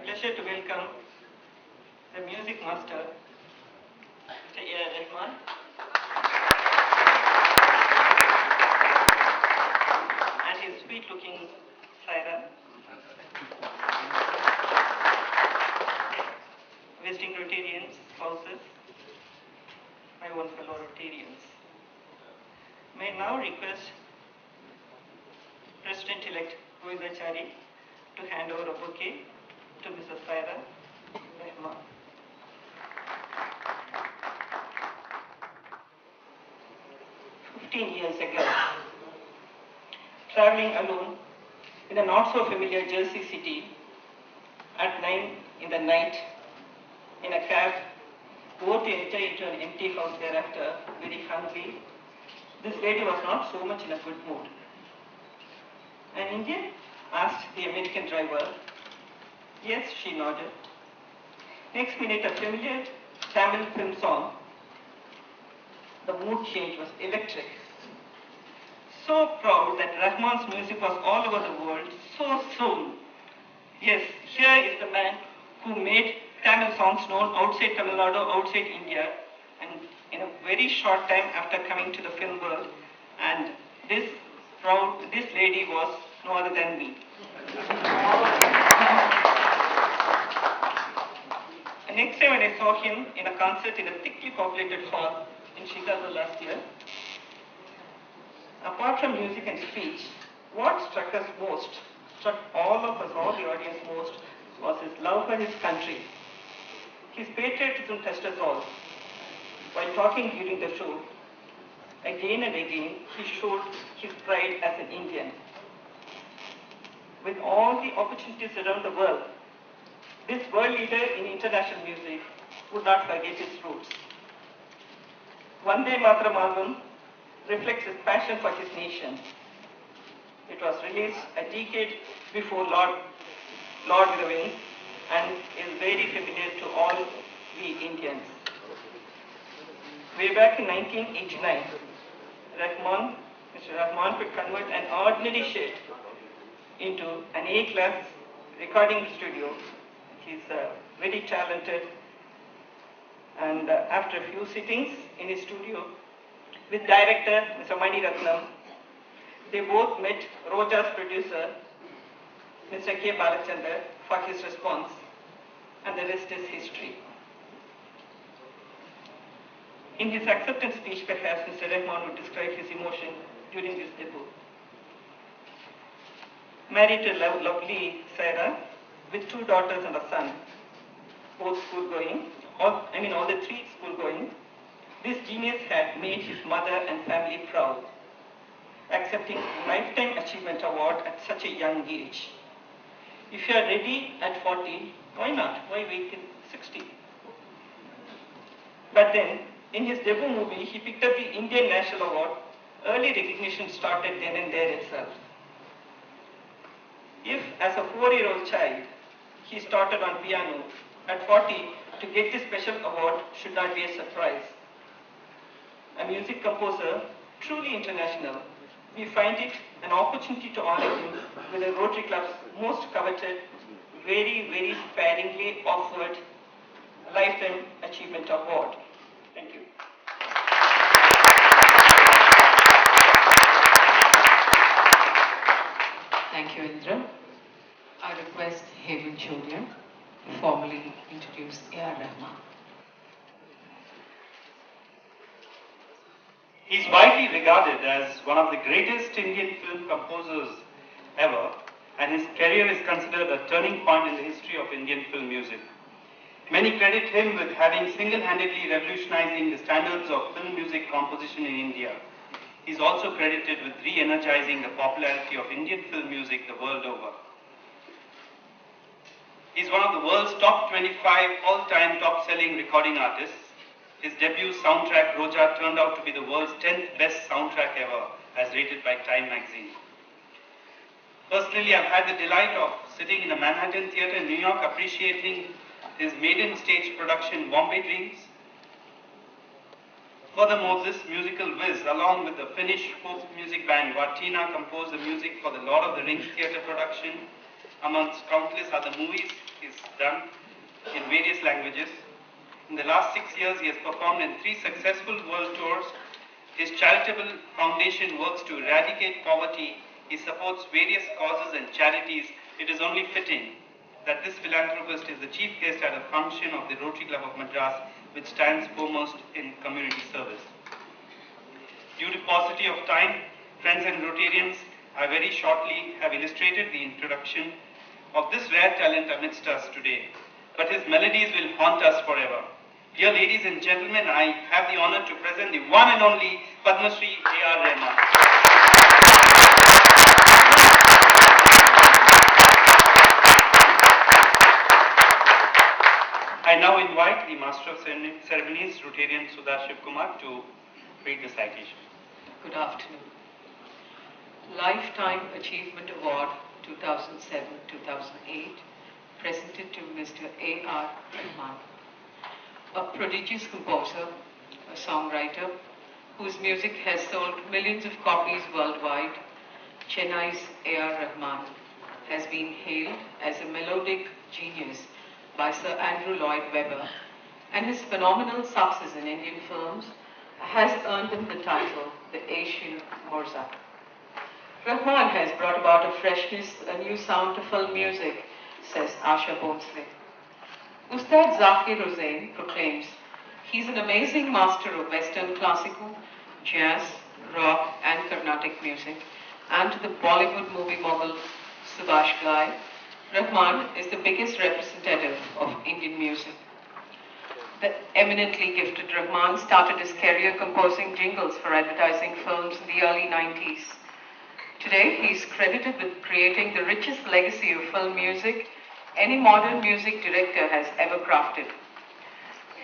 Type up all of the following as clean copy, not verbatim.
pleasure to welcome the music master, Mr. R Rehman, and his sweet-looking Saira, visiting Rotarians, spouses, my own fellow Rotarians. May I now request President-elect Govindachari to hand over a bouquet to Mrs. Saira Rehman. Years ago, traveling alone in a not so familiar Jersey city at 9 in the night in a cab, both enter into an empty house thereafter, very hungry. This lady was not so much in a good mood. An Indian asked the American driver. Yes, she nodded. Next minute, a familiar Tamil film song. The mood change was electric. So proud that Rahman's music was all over the world so soon. Yes, here is the man who made Tamil songs known outside Tamil Nadu, outside India, and in a very short time after coming to the film world. And this lady was no other than me. And next time when I saw him in a concert in a thickly populated hall in Chicago last year, apart from music and speech, what struck us most, struck all of us, all the audience most, was his love for his country. His patriotism touched us all. While talking during the show, again and again, he showed his pride as an Indian. With all the opportunities around the world, this world leader in international music would not forget his roots. Vande Mataram album reflects his passion for his nation. It was released a decade before Lord with the Wings and is very familiar to all we Indians. Way back in 1989, Mr. Rahman could convert an ordinary shed into an A-class recording studio. He's very talented, and after a few sittings in his studio with director Mr. Mani Ratnam, they both met Roja's producer Mr. K. Balachandar for his response, and the rest is history. In his acceptance speech, perhaps Mr. Rehman would describe his emotion during this debut. Married to lovely Sarah, with 2 daughters and a son, both school-going, all the 3 school-going, this genius had made his mother and family proud, accepting Lifetime Achievement Award at such a young age. If you are ready at 40, why not? Why wait till 60? But then, in his debut movie, he picked up the Indian National Award. Early recognition started then and there itself. If, as a 4-year-old child, he started on piano, at 40, to get this special award should not be a surprise. A music composer, truly international, we find it an opportunity to honor him with the Rotary Club's most coveted, very, very sparingly offered Lifetime Achievement Award. Thank you. Thank you, Indra. I request Hemant Cholia to formally introduce A R Rehman. He is widely regarded as one of the greatest Indian film composers ever, and his career is considered a turning point in the history of Indian film music. Many credit him with having single-handedly revolutionizing the standards of film music composition in India. He is also credited with re-energizing the popularity of Indian film music the world over. He is one of the world's top 25 all-time top-selling recording artists. His debut soundtrack, Roja, turned out to be the world's 10th best soundtrack ever, as rated by Time magazine. Personally, I've had the delight of sitting in a Manhattan theater in New York, appreciating his maiden stage production, Bombay Dreams. Furthermore, this musical whiz, along with the Finnish folk music band Vartina, composed the music for the Lord of the Rings theater production, amongst countless other movies, he's done in various languages. In the last 6 years, he has performed in 3 successful world tours. His charitable foundation works to eradicate poverty. He supports various causes and charities. It is only fitting that this philanthropist is the chief guest at a function of the Rotary Club of Madras, which stands foremost in community service. Due to paucity of time, friends and Rotarians, I very shortly have illustrated the introduction of this rare talent amidst us today, but his melodies will haunt us forever. Dear ladies and gentlemen, I have the honor to present the one and only Padma Shri R Rehman. I now invite the Master of Ceremonies, Rotarian Sudha Shivkumar, to read the citation. Good afternoon. Lifetime Achievement Award 2007-2008 presented to Mr. R Rehman, a prodigious composer, a songwriter whose music has sold millions of copies worldwide. Chennai's R Rehman has been hailed as a melodic genius by Sir Andrew Lloyd Webber, and his phenomenal success in Indian films has earned him the title the Asian Mozart. Rehman has brought about a freshness, a new sound to film music, says Asha Bhonsle. Ustad Zakir Hussain proclaims he's an amazing master of Western classical, jazz, rock and Carnatic music, and to the Bollywood movie mogul Subhash Ghai, Rehman is the biggest representative of Indian music. The eminently gifted Rehman started his career composing jingles for advertising films in the early 90s. Today, he is credited with creating the richest legacy of film music any modern music director has ever crafted.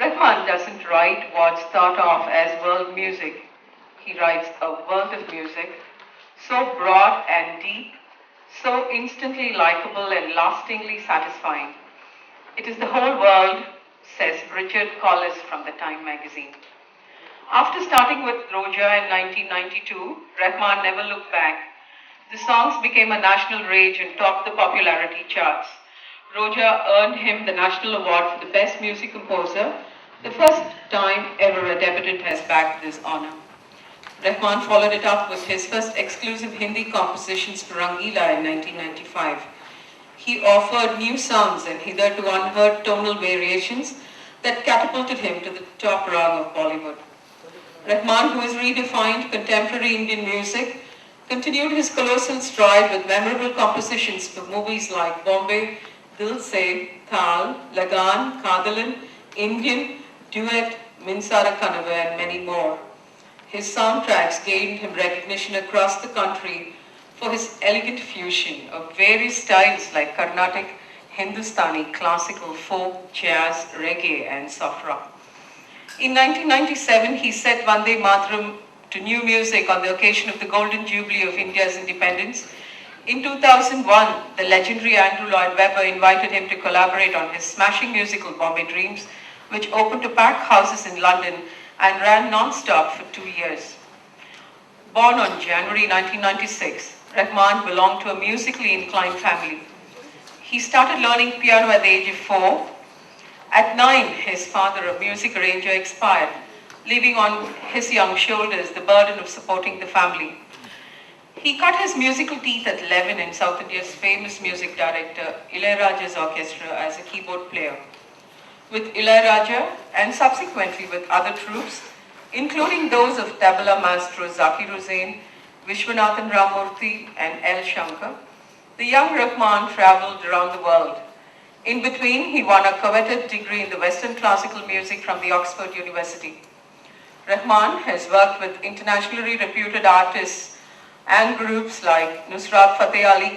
Rehman doesn't write what's thought of as world music. He writes a world of music so broad and deep, so instantly likable and lastingly satisfying. It is the whole world, says Richard Collis from the Time magazine. After starting with Roja in 1992, Rehman never looked back. The songs became a national rage and topped the popularity charts. Roja earned him the National Award for the Best Music Composer, the first time ever a debutant has bagged this honor. Rehman followed it up with his first exclusive Hindi compositions for Rangila in 1995. He offered new sounds and hitherto unheard tonal variations that catapulted him to the top rung of Bollywood. Rehman, who has redefined contemporary Indian music, continued his colossal stride with memorable compositions for movies like Bombay, Dil Se, Thal, Lagan, Kadalan, Indian, Duet, Minsara Kanava and many more. His soundtracks gained him recognition across the country for his elegant fusion of various styles like Carnatic, Hindustani, classical, folk, jazz, reggae and soft rock. In 1997, he set Vande Mataram to new music on the occasion of the Golden Jubilee of India's independence. In 2001, the legendary Andrew Lloyd Webber invited him to collaborate on his smashing musical Bombay Dreams, which opened to packed houses in London and ran non-stop for 2 years. Born on January 1996, Rehman belonged to a musically inclined family. He started learning piano at the age of 4. At 9, his father, a music arranger, expired, leaving on his young shoulders the burden of supporting the family. He cut his musical teeth at 11 in South India's famous music director Ilayaraja's orchestra as a keyboard player. With Ilayaraja and subsequently with other troops, including those of tabla maestro Zakir Hussain, Vishwanathan Ramurthy and L. Shankar, the young Rehman travelled around the world. In between, he won a coveted degree in the Western classical music from the Oxford University. Rehman has worked with internationally reputed artists and groups like Nusrat Fateh Ali